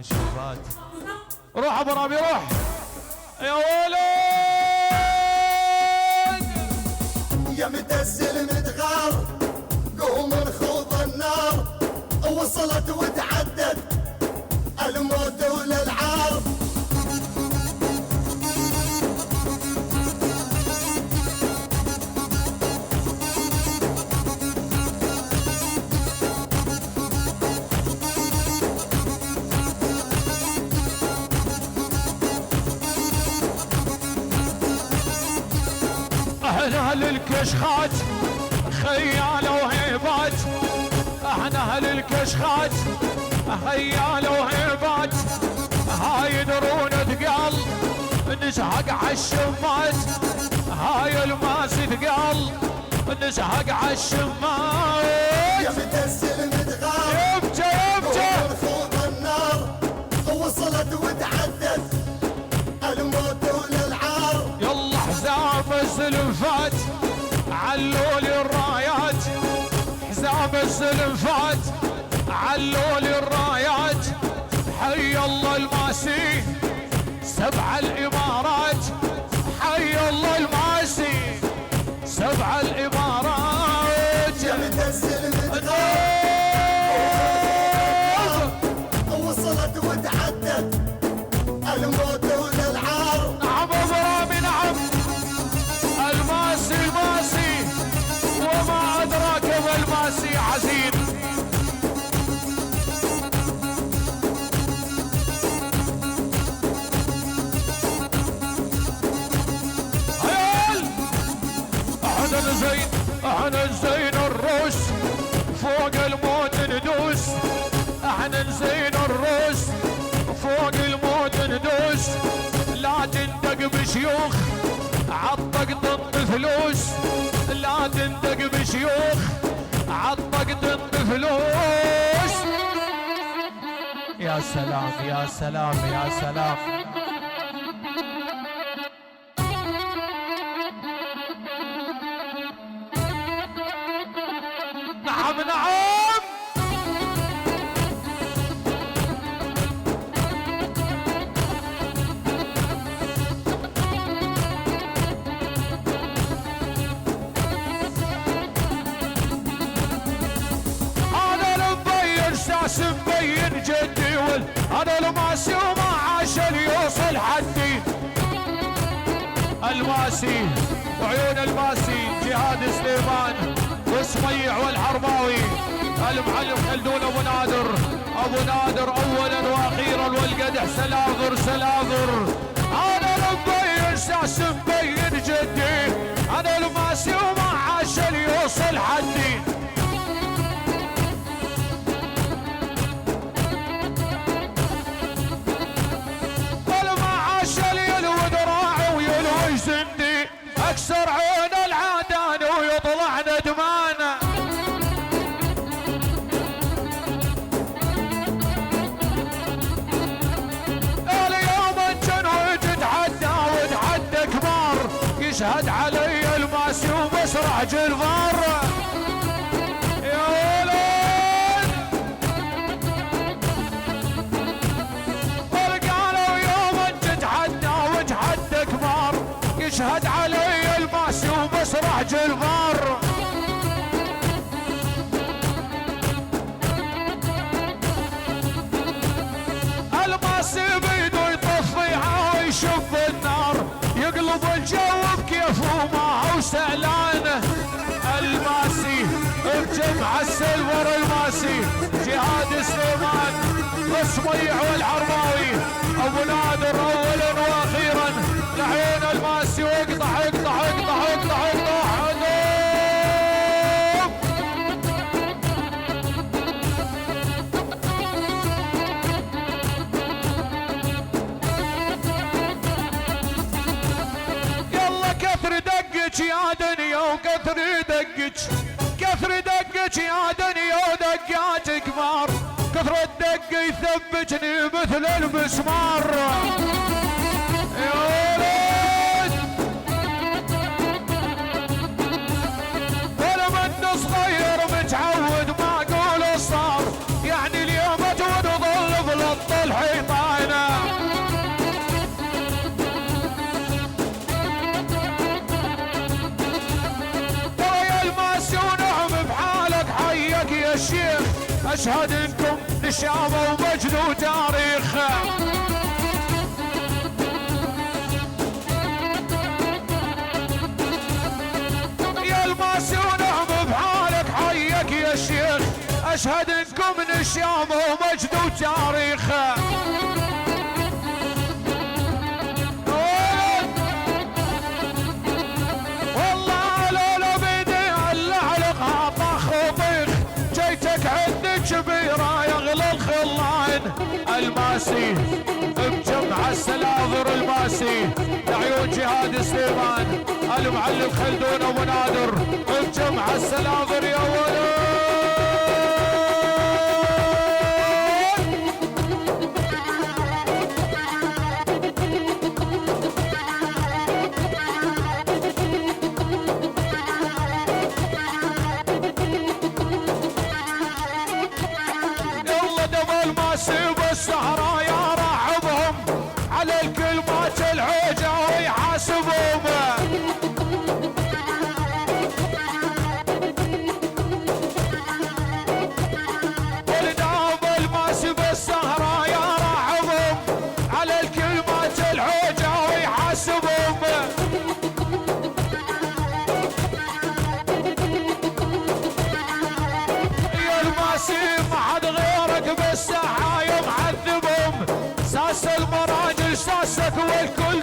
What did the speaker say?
شوفات روح ابو رامي روح يا ولد يا متسل متغار قوم نخوض النار وصلت وتعدت الموت وللعار احنا اهل الكشخات خيالة وهيبات احنا اهل الكشخات خيالة وهيبات هاي درون ثقال نزهق عالشمات هاي الماس ثقال نزهق عالشمات يا متسل متغار يبجى نخوض النار وصلت وتعدت الموت وللعار يلا حزام الزلفات علوا لي الرايات حزام الزلفات علوا لي الرايات حي الله الماسي سبع الامارات حي الله الماسي سبع الامارات يا متسل متغار وصلت وتعدت الموت وللعار نعم ابو رامي نعم الماسي الماسي وما ادراك ما الماسي عزيز هيال احنا الزين احنا الزين الروس فوق الموت ندوس احنا نزين الروس فوق الموت ندوس لا تندق بشيوخ عطق ضد فلوس لا تندق بشيوخ عطق ضد فلوس يا سلام يا سلام يا سلام نعم نعم اساس مبين جدي انا الماسي وما عاش يوصل حدي الماسي وعيون الماسي جهاد سليمان وسميع والحرباوي المعلم خلدون ابو نادر اولا واخيرا والقدح سلاغر انا مبين اساس مبين جدي انا الماسي وما عاش يوصل حدي اكسر عين العدان ويطلع ندمان اليوم الجنوي تتحدى وتحدى كبار يشهد علي الماسي ومسرح جلفار يا ولد قالوا يوم تتحدى وتحدى كبار يشهد علي الماسي ومسرح جلفار الماسي بيده يطفيها ويشب النار يقلب الجو بكيفه ما هو سألان الماسي بجمع السلفر الماسي جهاد سليمان وسميع والحرباوي ابو نادر اولا واخيرا لعين الماسي واقطع يلا كثر دقك يا دنيا وكثر دقك يا دنيا ودقات كبار كثر الدق يثبتني مثل المسمار يا ولد ولمن صغير متعود ما اقول صار يعني اليوم تظل بلط الحين اشهد انكم نشامه ومجد وتاريخ. يا الماسي ونعم بحالك حيك يا شيخ، اشهد انكم نشامه ومجد وتاريخ. والله لولا بيدي العلق عطاخ وطيخ، جيتك عند كبيره يغلى الخلان. الماسي بجمع السلاذر الماسي لعيون جهاد سليمان، المعلم خلدون ابو نادر بجمع السلاذر يا ولد. السهرة يا رحبهم على الكلمات العوجة ويحاسبهم. ولداب الماسي بالسهرة يا رحبهم على الكلمات العوجة ويحاسبهم. يا الماسي ما حد غيرك بالساحة، ساس المراجل ساسك والكل